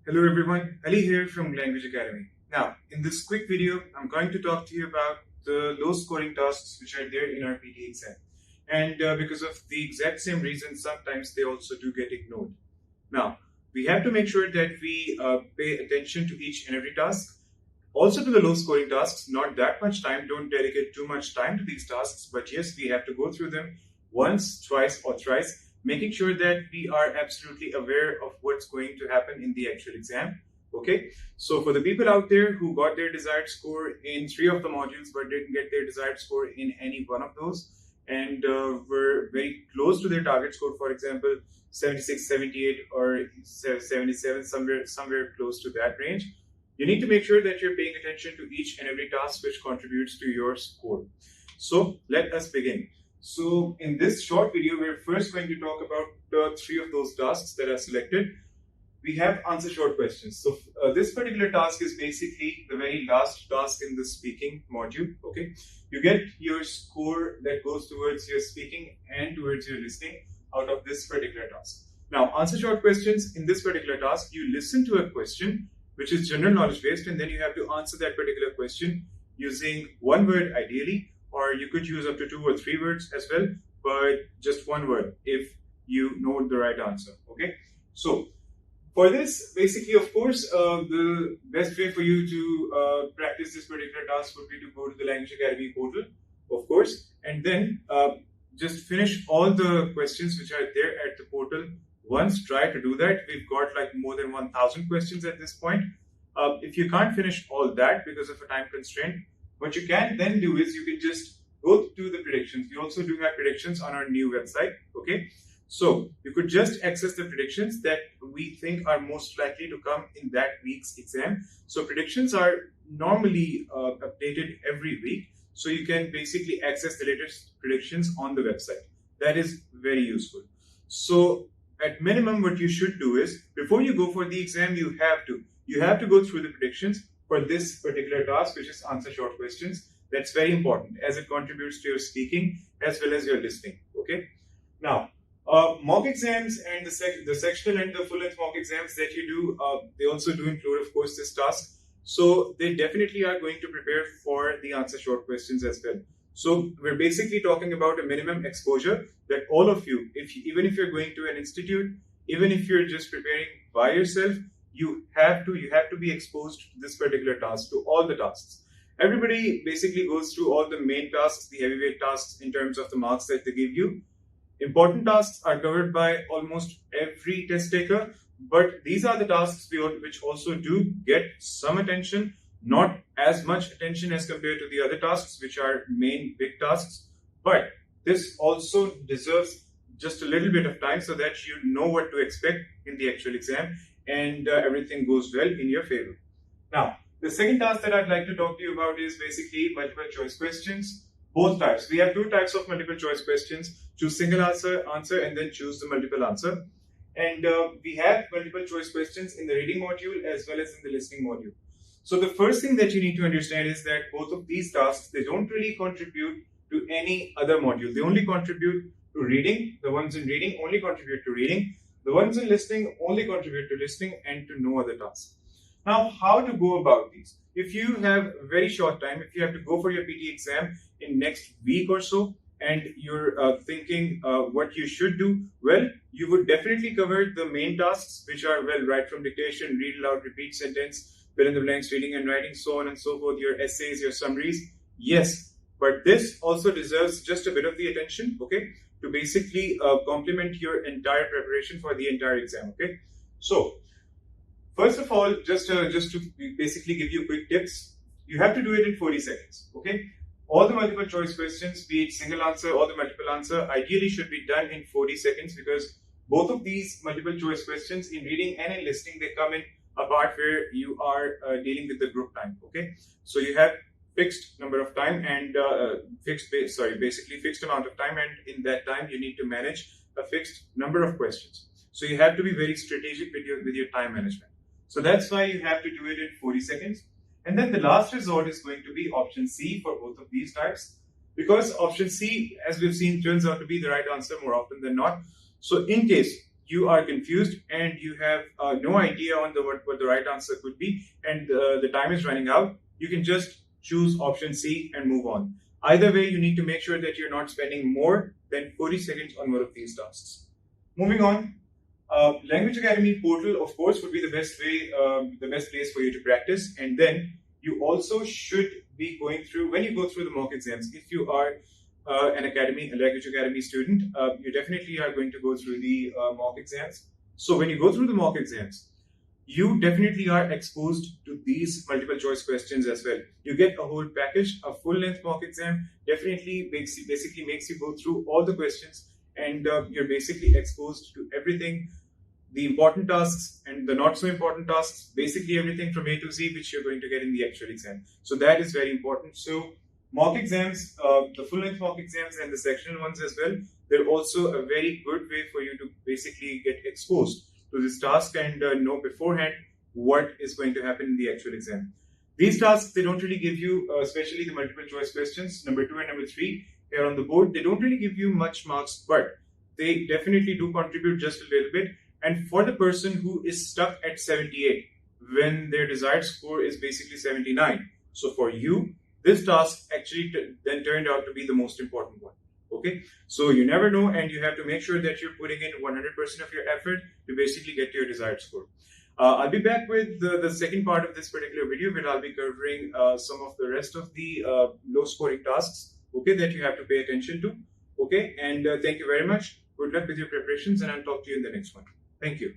Hello everyone, Ali here from 𝗬𝗍 Academy. Now, in this quick video, I'm going to talk to you about the low scoring tasks which are there in our PTE exam. And because of the exact same reason, sometimes they also do get ignored. Now, we have to make sure that we pay attention to each and every task. Also to the low scoring tasks, not that much time, don't dedicate too much time to these tasks, but yes, we have to go through them once, twice or thrice, making sure that we are absolutely aware of what's going to happen in the actual exam. Okay, so for the people out there who got their desired score in 3 of the modules but didn't get their desired score in any one of those, and were very close to their target score, for example 76, 78 or 77, somewhere close to that range, you need to make sure that you're paying attention to each and every task which contributes to your score. So let us begin. So in this short video, we're first going to talk about 3 of those tasks that are selected. We have answer short questions. So this particular task is basically the very last task in the speaking module. Okay, you get your score that goes towards your speaking and towards your listening out of this particular task. Now, answer short questions in this particular task, you listen to a question which is general knowledge based, and then you have to answer that particular question using one word ideally, or you could use up to 2 or 3 words as well, but just one word if you know the right answer. Okay, so for this, basically, of course, the best way for you to practice this particular task would be to go to the 𝗬𝗍 Academy portal, of course, and then just finish all the questions which are there at the portal. Once, try to do that. We've got like more than 1,000 questions at this point. If you can't finish all that because of a time constraint, what you can then do is you can just go to the predictions. We also do have predictions on our new website. Okay, so you could just access the predictions that we think are most likely to come in that week's exam. So predictions are normally updated every week. So you can basically access the latest predictions on the website. That is very useful. So at minimum, what you should do is before you go for the exam, you have to go through the predictions for this particular task, which is answer short questions. That's very important as it contributes to your speaking as well as your listening. Okay. Now, mock exams and the sectional and the full-length mock exams that you do, they also do include, of course, this task. So they definitely are going to prepare for the answer short questions as well. So we're basically talking about a minimum exposure that all of you, even if you're going to an institute, even if you're just preparing by yourself, you have to be exposed to this particular task, to all the tasks. Everybody basically goes through all the main tasks, the heavyweight tasks in terms of the marks that they give you. Important tasks are covered by almost every test taker, but these are the tasks which also do get some attention, not as much attention as compared to the other tasks, which are main big tasks. But this also deserves just a little bit of time so that you know what to expect in the actual exam and everything goes well in your favor. Now, the second task that I'd like to talk to you about is basically multiple choice questions. Both types. We have 2 types of multiple choice questions. Choose single answer and then choose the multiple answer. And we have multiple choice questions in the reading module as well as in the listening module. So the first thing that you need to understand is that both of these tasks, they don't really contribute to any other module. They only contribute to reading. The ones in reading only contribute to reading. The ones in listening only contribute to listening and to no other task. Now, how to go about these? If you have a very short time, if you have to go for your PTE exam in next week or so, and you're thinking what you should do, well, you would definitely cover the main tasks, which are, well, write from dictation, read aloud, repeat sentence, fill in the blanks, reading and writing, so on and so forth, your essays, your summaries. Yes, but this also deserves just a bit of the attention, okay, to basically complement your entire preparation for the entire exam, okay. So, first of all, just to basically give you quick tips, you have to do it in 40 seconds, okay. All the multiple choice questions, be it single answer or the multiple answer, ideally should be done in 40 seconds because both of these multiple choice questions in reading and in listening, they come in a part where you are dealing with the group time, okay. So you have fixed number of time and basically fixed amount of time, and in that time you need to manage a fixed number of questions. So you have to be very strategic with your time management. So that's why you have to do it in 40 seconds. And then the last resort is going to be option C for both of these types, because option C, as we've seen, turns out to be the right answer more often than not. So in case you are confused and you have no idea on what the right answer could be, and the time is running out, you can just choose option C and move on. Either way, you need to make sure that you're not spending more than 40 seconds on one of these tasks. Moving on, Language Academy portal, of course, would be the best way, the best place for you to practice. And then you also should be going through, when you go through the mock exams, if you are a Language Academy student, you definitely are going to go through the mock exams. So when you go through the mock exams, you definitely are exposed to these multiple choice questions as well. You get a whole package. A full-length mock exam definitely basically makes you go through all the questions, and you're basically exposed to everything, the important tasks and the not so important tasks, basically everything from A to Z, which you're going to get in the actual exam. So that is very important. So mock exams, the full-length mock exams and the sectional ones as well, they're also a very good way for you to basically get exposed to this task and know beforehand what is going to happen in the actual exam. These tasks, they don't really give you, especially the multiple choice questions, number 2 and number 3 here on the board, they don't really give you much marks, but they definitely do contribute just a little bit. And for the person who is stuck at 78, when their desired score is basically 79, so for you, this task actually then turned out to be the most important one. Okay, so you never know, and you have to make sure that you're putting in 100% of your effort to basically get to your desired score. I'll be back with the second part of this particular video, where I'll be covering some of the rest of the low scoring tasks, okay, that you have to pay attention to. Okay, and thank you very much. Good luck with your preparations, and I'll talk to you in the next one. Thank you.